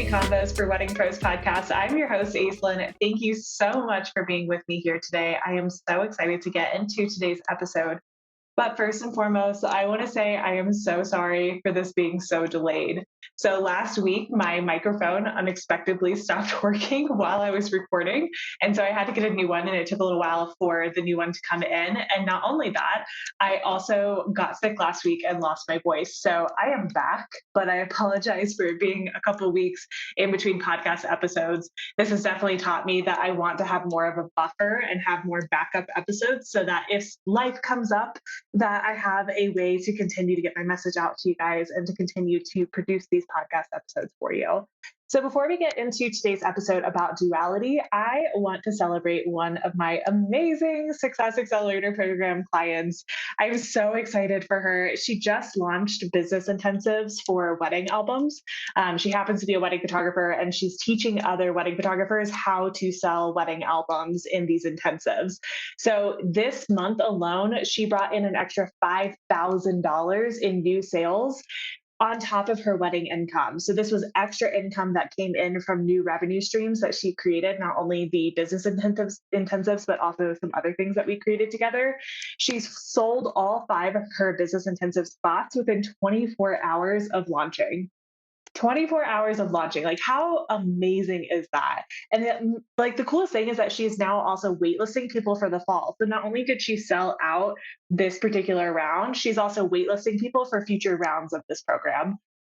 Clarity Convos for Wedding Pros podcast. I'm your host, Aislinn. Thank you so much for being with me here today. I am so excited to get into today's episode. But first and foremost, I want to say I am so sorry for this being so delayed. So last week, my microphone unexpectedly stopped working while I was recording. And so I had to get a new one, and it took a little while for the new one to come in. And not only that, I also got sick last week and lost my voice. So I am back, but I apologize for it being a couple weeks in between podcast episodes. This has definitely taught me that I want to have more of a buffer and have more backup episodes so that if life comes up, that I have a way to continue to get my message out to you guys and to continue to produce these podcast episodes for you. So before we get into today's episode about duality, I want to celebrate one of my amazing Success Accelerator program clients. I'm so excited for her. She just launched business intensives for wedding albums. She happens to be a wedding photographer, and she's teaching other wedding photographers how to sell wedding albums in these intensives. So this month alone, she brought in an extra $5,000 in new sales on top of her wedding income. So this was extra income that came in from new revenue streams that she created, not only the business intensives, but also some other things that we created together. She's sold all 5 of her business intensive spots within 24 hours of launching. 24 hours of launching. Like, how amazing is that? And then, like, the coolest thing is that she's now also waitlisting people for the fall. So not only did she sell out this particular round, she's also waitlisting people for future rounds of this program.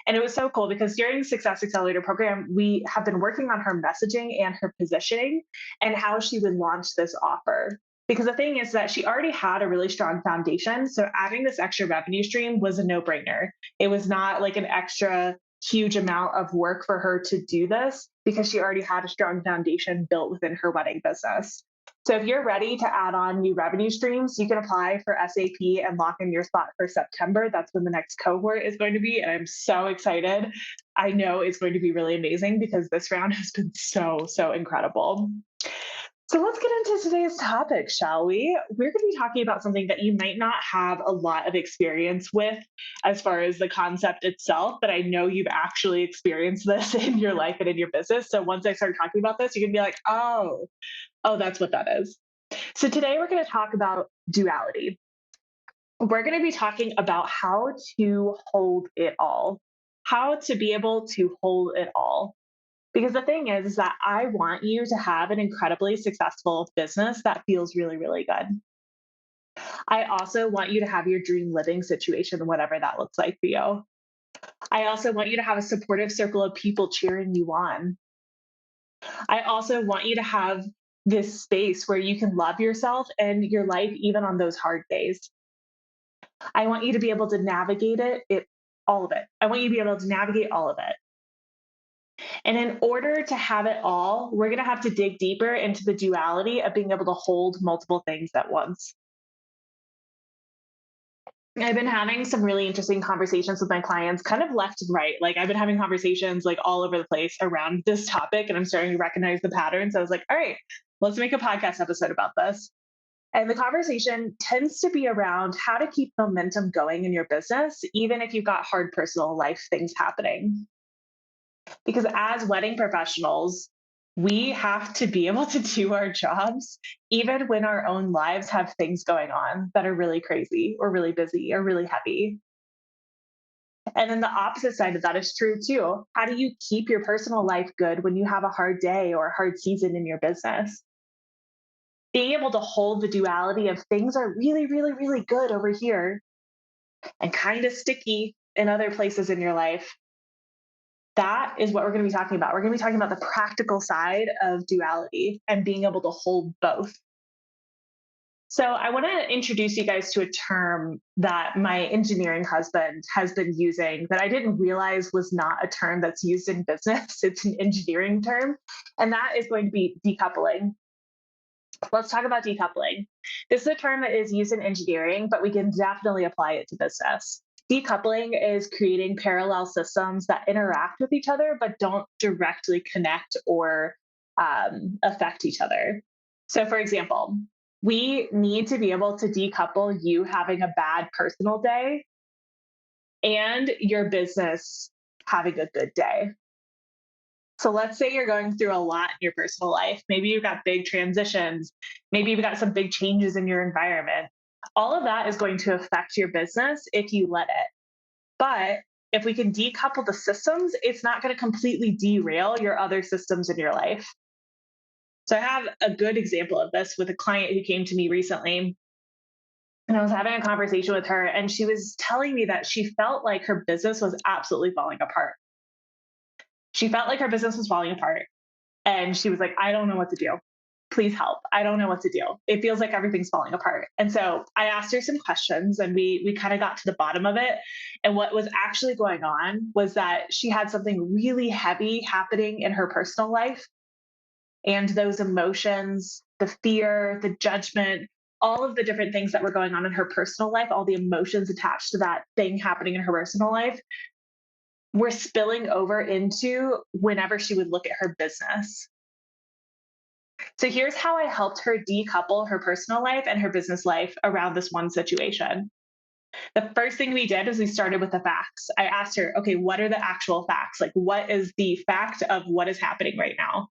And it was so cool because during Success Accelerator program, we have been working on her messaging and her positioning and how she would launch this offer. Because the thing is that she already had a really strong foundation. So adding this extra revenue stream was a no brainer. It was not like an extra huge amount of work for her to do this because she already had a strong foundation built within her wedding business. So if you're ready to add on new revenue streams, you can apply for SAP and lock in your spot for September. That's when the next cohort is going to be. And I'm so excited. I know it's going to be really amazing because this round has been so incredible. So let's get into today's topic, shall we? We're going to be talking about something that you might not have a lot of experience with as far as the concept itself, but I know you've actually experienced this in your life and in your business. So once I start talking about this, you can be like, oh, that's what that is. So today we're going to talk about duality. We're going to be talking about how to hold it all, how to be able to hold it all. Because the thing is that I want you to have an incredibly successful business that feels really good. I also want you to have your dream living situation, whatever that looks like for you. I also want you to have a supportive circle of people cheering you on. I also want you to have this space where you can love yourself and your life even on those hard days. I want you to be able to navigate all of it. I want you to be able to navigate all of it. And in order to have it all, we're going to have to dig deeper into the duality of being able to hold multiple things at once. I've been having some really interesting conversations with my clients, kind of left and right. Like, I've been having conversations like all over the place around this topic, and I'm starting to recognize the patterns. I was like, all right, let's make a podcast episode about this. And the conversation tends to be around how to keep momentum going in your business, even if you've got hard personal life things happening. Because as wedding professionals, we have to be able to do our jobs even when our own lives have things going on that are really crazy or really busy or really heavy. And then the opposite side of that is true too. How do you keep your personal life good when you have a hard day or a hard season in your business? Being able to hold the duality of things are really good over here and kind of sticky in other places in your life. That is what we're going to be talking about. We're going to be talking about the practical side of duality and being able to hold both. So, I want to introduce you guys to a term that my engineering husband has been using that I didn't realize was not a term that's used in business. It's an engineering term, and that is going to be decoupling. Let's talk about decoupling. This is a term that is used in engineering, but we can definitely apply it to business. Decoupling is creating parallel systems that interact with each other, but don't directly connect or affect each other. So, for example, we need to be able to decouple you having a bad personal day and your business having a good day. So let's say you're going through a lot in your personal life. Maybe you've got big transitions. Maybe you've got some big changes in your environment. All of that is going to affect your business if you let it. But if we can decouple the systems, it's not going to completely derail your other systems in your life. So I have a good example of this with a client who came to me recently. And I was having a conversation with her, and she was telling me that she felt like her business was absolutely falling apart. She felt like her business was falling apart. And she was like, I don't know what to do. Please help. I don't know what to do. It feels like everything's falling apart. And so I asked her some questions, and we kind of got to the bottom of it. And what was actually going on was that she had something really heavy happening in her personal life, and those emotions, the fear, the judgment, all of the different things that were going on in her personal life, all the emotions attached to that thing happening in her personal life were spilling over into whenever she would look at her business. So here's how I helped her decouple her personal life and her business life around this one situation. The first thing we did is we started with the facts. I asked her, okay, what are the actual facts? Like, what is the fact of what is happening right now?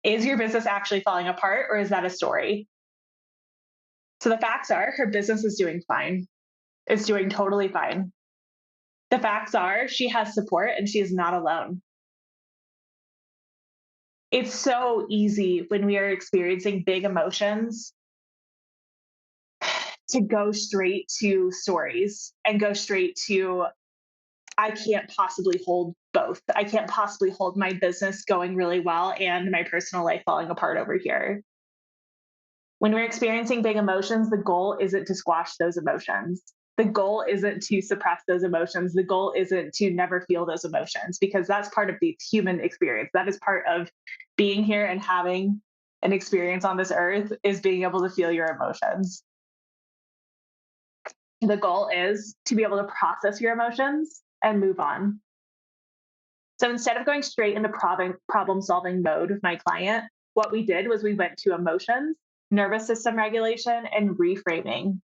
Is your business actually falling apart, or is that a story? So the facts are her business is doing fine. It's doing totally fine. The facts are she has support and she is not alone. It's so easy when we are experiencing big emotions to go straight to stories and go straight to, I can't possibly hold both. I can't possibly hold my business going really well and my personal life falling apart over here. When we're experiencing big emotions, the goal isn't to squash those emotions. The goal isn't to suppress those emotions. The goal isn't to never feel those emotions, because that's part of the human experience. That is part of being here and having an experience on this earth, is being able to feel your emotions. The goal is to be able to process your emotions and move on. So instead of going straight into problem solving mode with my client, what we did was we went to emotions, nervous system regulation, and reframing,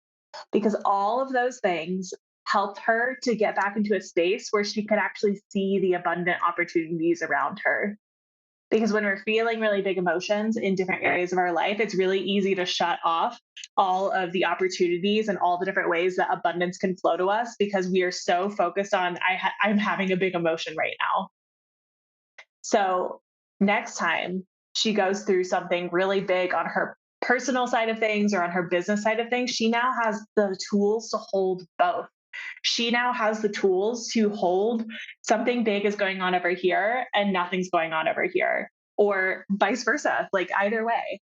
because all of those things helped her to get back into a space where she could actually see the abundant opportunities around her. Because when we're feeling really big emotions in different areas of our life, it's really easy to shut off all of the opportunities and all the different ways that abundance can flow to us, because we are so focused on, I'm having a big emotion right now. So next time she goes through something really big on her personal side of things or on her business side of things, she now has the tools to hold both. She now has the tools to hold something big is going on over here and nothing's going on over here, or vice versa, like either way.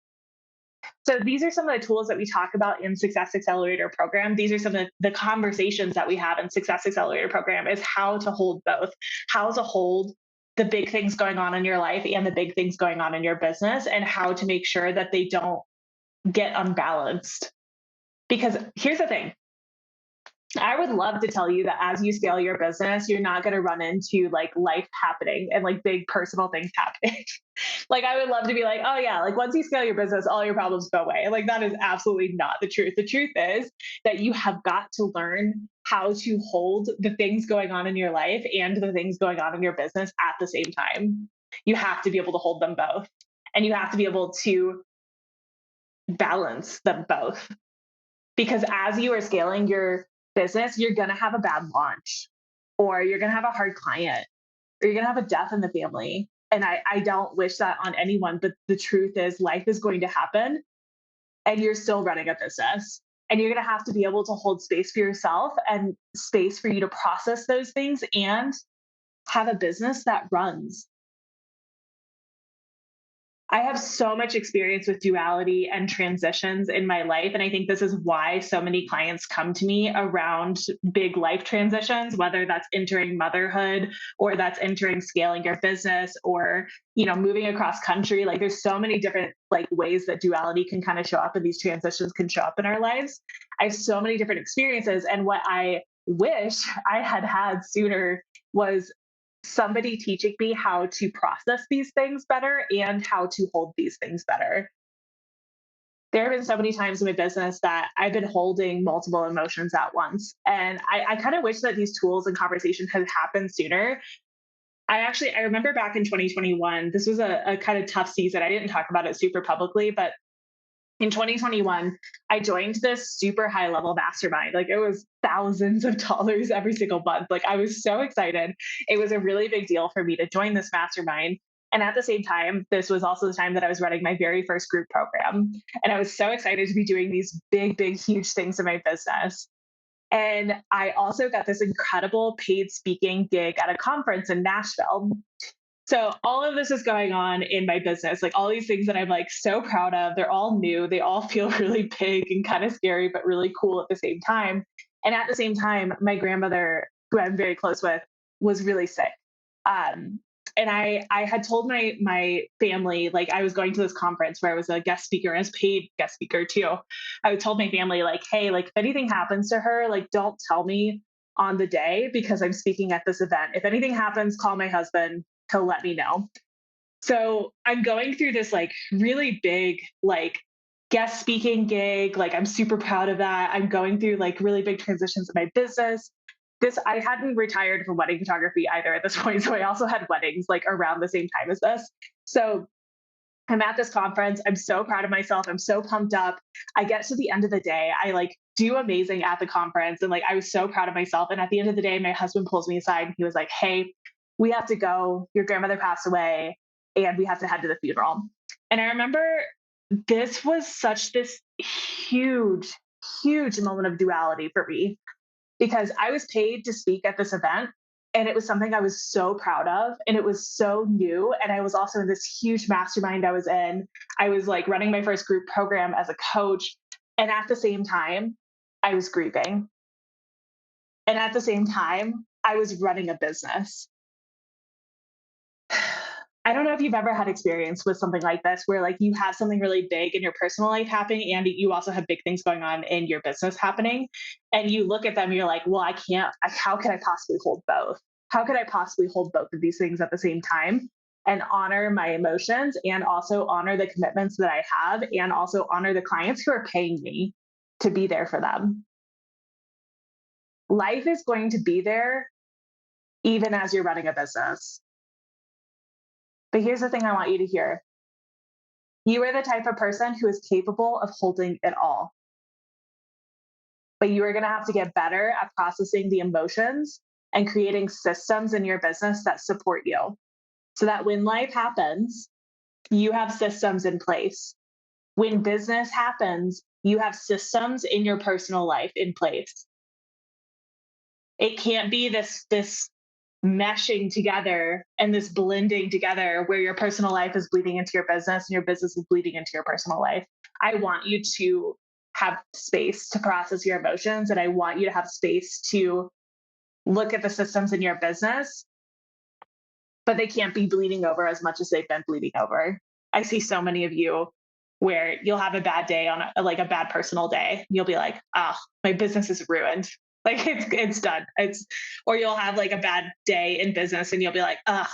So these are some of the tools that we talk about in Success Accelerator program. These are some of the conversations that we have in Success Accelerator program, is how to hold both, how to hold the big things going on in your life and the big things going on in your business, and how to make sure that they don't get unbalanced. Because here's the thing, I would love to tell you that as you scale your business, you're not going to run into like life happening and like big personal things happening. Like, I would love to be like, oh yeah, like once you scale your business, all your problems go away. Like, that is absolutely not the truth. The truth is that you have got to learn how to hold the things going on in your life and the things going on in your business at the same time. You have to be able to hold them both. And you have to be able to balance them both, because as you are scaling your business, you're going to have a bad launch, or you're going to have a hard client, or you're going to have a death in the family. And I don't wish that on anyone, but the truth is life is going to happen, and you're still running a business. And you're going to have to be able to hold space for yourself and space for you to process those things and have a business that runs. I have so much experience with duality and transitions in my life. And I think this is why so many clients come to me around big life transitions, whether that's entering motherhood, or that's entering scaling your business, or, moving across country. Like, there's so many different like ways that duality can kind of show up, and these transitions can show up in our lives. I have so many different experiences. And what I wish I had had sooner was somebody teaching me how to process these things better and how to hold these things better. There have been so many times in my business that I've been holding multiple emotions at once. And I kind of wish that these tools and conversations had happened sooner. I remember back in 2021, this was a kind of tough season. I didn't talk about it super publicly, but in 2021, I joined this super high level mastermind. Like it was thousands of dollars every single month. Like I was so excited. It was a really big deal for me to join this mastermind. And at the same time, this was also the time that I was running my very first group program. And I was so excited to be doing these big, big, huge things in my business. And I also got this incredible paid speaking gig at a conference in Nashville. So all of this is going on in my business, like all these things that I'm like so proud of. They're all new. They all feel really big and kind of scary, but really cool at the same time. And at the same time, my grandmother, who I'm very close with, was really sick. Um, and I had told my family like I was going to this conference where I was a guest speaker as paid guest speaker too. I told my family like, hey, like if anything happens to her, like don't tell me on the day because I'm speaking at this event. If anything happens, call my husband, he'll let me know. So I'm going through this like really big like guest speaking gig. Like I'm super proud of that. I'm going through like really big transitions in my business. This I hadn't retired from wedding photography either at this point. So I also had weddings like around the same time as this. So I'm at this conference. I'm so proud of myself. I'm so pumped up. I get to the end of the day. I like do amazing at the conference. And like I was so proud of myself. And at the end of the day, my husband pulls me aside and he was like, hey, we have to go. Your grandmother passed away and we have to head to the funeral. And I remember this was such this huge, huge moment of duality for me because I was paid to speak at this event and it was something I was so proud of and it was so new and I was also in this huge mastermind I was in. I was like running my first group program as a coach and at the same time I was grieving. And at the same time I was running a business. I don't know if you've ever had experience with something like this where like you have something really big in your personal life happening and you also have big things going on in your business happening and you look at them and you're like, well, I can't how could I possibly hold both? How could I possibly hold both of these things at the same time and honor my emotions and also honor the commitments that I have and also honor the clients who are paying me to be there for them? Life is going to be there even as you're running a business. But here's the thing I want you to hear. You are the type of person who is capable of holding it all, but you are going to have to get better at processing the emotions and creating systems in your business that support you so that when life happens, you have systems in place. When business happens, you have systems in your personal life in place. It can't be this meshing together and this blending together where your personal life is bleeding into your business and your business is bleeding into your personal life. I want you to have space to process your emotions and I want you to have space to look at the systems in your business, but they can't be bleeding over as much as they've been bleeding over. I see so many of you where you'll have a bad day on like a bad personal day. You'll be like, oh, my business is ruined. Like it's done. It's or you'll have like a bad day in business and you'll be like, ugh,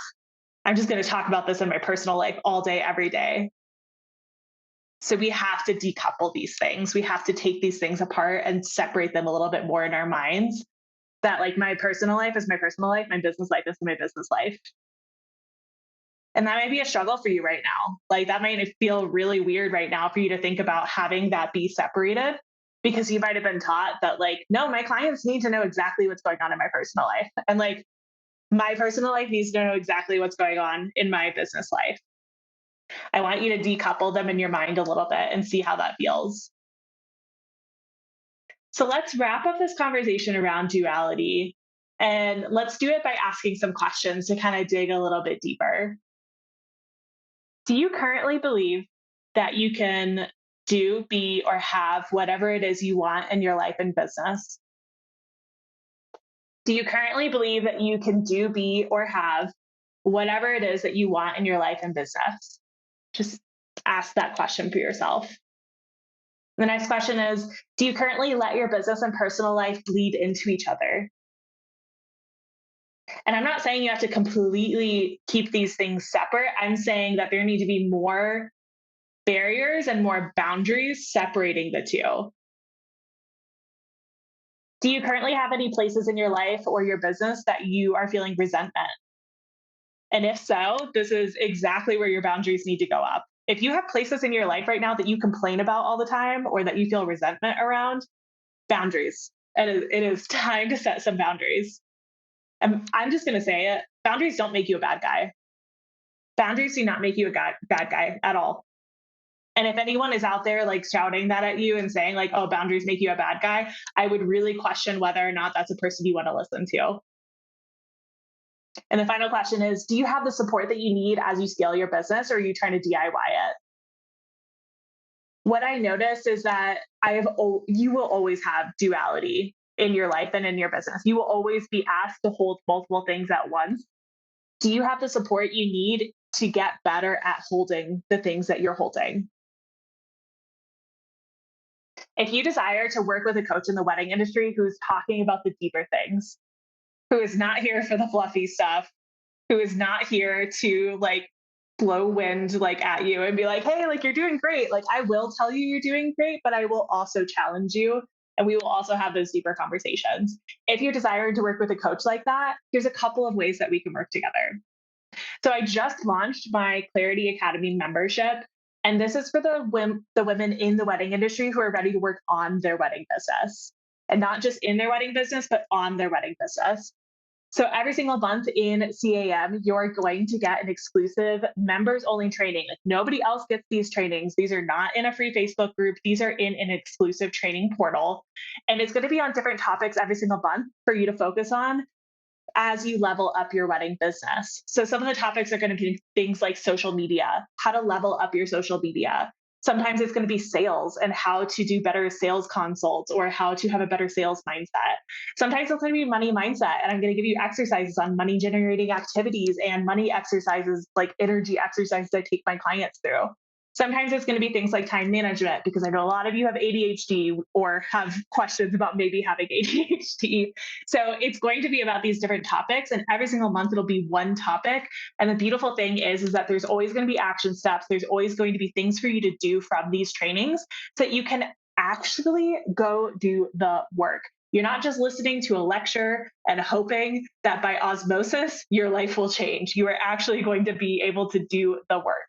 I'm just going to talk about this in my personal life all day, every day. So we have to decouple these things. We have to take these things apart and separate them a little bit more in our minds. That like my personal life is my personal life, my business life is my business life. And that might be a struggle for you right now. Like that might feel really weird right now for you to think about having that be separated because you might have been taught that, like, no, my clients need to know exactly what's going on in my personal life. And like my personal life needs to know exactly what's going on in my business life. I want you to decouple them in your mind a little bit and see how that feels. So let's wrap up this conversation around duality and let's do it by asking some questions to kind of dig a little bit deeper. Do you currently believe that you can do, be, or have whatever it is you want in your life and business? Do you currently believe that you can do, be, or have whatever it is that you want in your life and business? Just ask that question for yourself. The next question is, do you currently let your business and personal life bleed into each other? And I'm not saying you have to completely keep these things separate. I'm saying that there need to be more barriers and more boundaries separating the two. Do you currently have any places in your life or your business that you are feeling resentment? And if so, this is exactly where your boundaries need to go up. If you have places in your life right now that you complain about all the time or that you feel resentment around, boundaries. It is time to set some boundaries. I'm just going to say it. Boundaries don't make you a bad guy. Boundaries do not make you a bad guy at all. And if anyone is out there like shouting that at you and saying like, "Oh, boundaries make you a bad guy," I would really question whether or not that's a person you want to listen to. And the final question is, do you have the support that you need as you scale your business, or are you trying to DIY it? What I noticed is that you will always have duality in your life and in your business. You will always be asked to hold multiple things at once. Do you have the support you need to get better at holding the things that you're holding? If you desire to work with a coach in the wedding industry who's talking about the deeper things, who is not here for the fluffy stuff, who is not here to like blow wind like at you and be like, "Hey, like you're doing great." Like I will tell you you're doing great, but I will also challenge you and we will also have those deeper conversations. If you're desiring to work with a coach like that, there's a couple of ways that we can work together. So I just launched my Clarity Academy membership, and this is for the women in the wedding industry who are ready to work on their wedding business, and not just in their wedding business, but on their wedding business. So every single month in CAM, you're going to get an exclusive members only training. Like nobody else gets these trainings. These are not in a free Facebook group. These are in an exclusive training portal. And it's going to be on different topics every single month for you to focus on as you level up your wedding business. So some of the topics are going to be things like social media, how to level up your social media. Sometimes it's going to be sales and how to do better sales consults or how to have a better sales mindset. Sometimes it's going to be money mindset, and I'm going to give you exercises on money generating activities and money exercises, like energy exercises I take my clients through. Sometimes it's going to be things like time management, because I know a lot of you have ADHD or have questions about maybe having ADHD. So it's going to be about these different topics, and every single month it'll be one topic. And the beautiful thing is that there's always going to be action steps. There's always going to be things for you to do from these trainings so that you can actually go do the work. You're not just listening to a lecture and hoping that by osmosis your life will change. You are actually going to be able to do the work.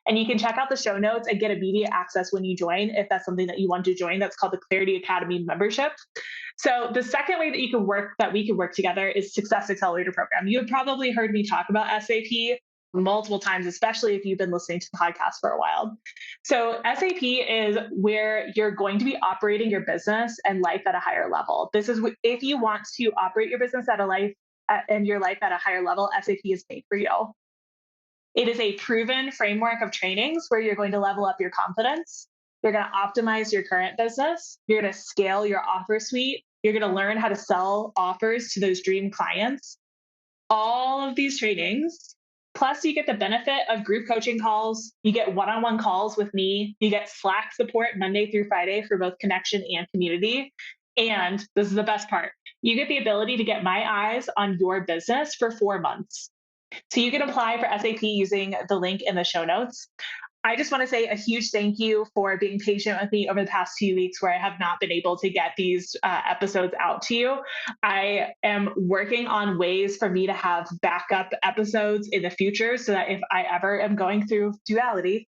And you can check out the show notes and get immediate access when you join, if that's something that you want to join. That's called the Clarity Academy membership. So the second way that we can work together is Success Accelerator Program. You have probably heard me talk about SAP multiple times, especially if you've been listening to the podcast for a while. So SAP is where you're going to be operating your business and life at a higher level. This is if you want to operate your business and your life at a higher level, SAP is made for you. It is a proven framework of trainings where you're going to level up your confidence. You're going to optimize your current business. You're going to scale your offer suite. You're going to learn how to sell offers to those dream clients. All of these trainings, plus you get the benefit of group coaching calls. You get one-on-one calls with me. You get Slack support Monday through Friday for both connection and community. And this is the best part. You get the ability to get my eyes on your business for 4 months. So you can apply for SAP using the link in the show notes. I just want to say a huge thank you for being patient with me over the past 2 weeks where I have not been able to get these episodes out to you. I am working on ways for me to have backup episodes in the future so that if I ever am going through duality,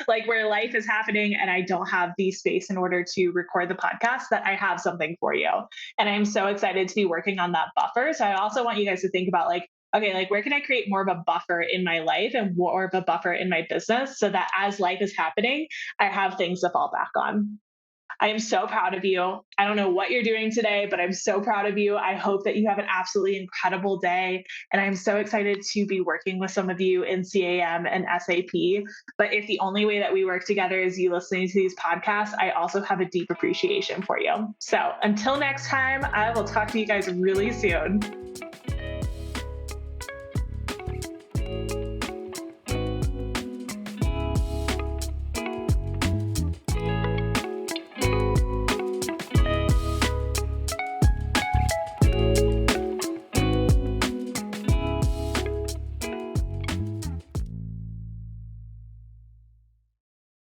like where life is happening and I don't have the space in order to record the podcast, that I have something for you. And I'm so excited to be working on that buffer. So I also want you guys to think about like, okay, like where can I create more of a buffer in my life and more of a buffer in my business so that as life is happening, I have things to fall back on. I am so proud of you. I don't know what you're doing today, but I'm so proud of you. I hope that you have an absolutely incredible day. And I'm so excited to be working with some of you in CAM and SAP. But if the only way that we work together is you listening to these podcasts, I also have a deep appreciation for you. So until next time, I will talk to you guys really soon.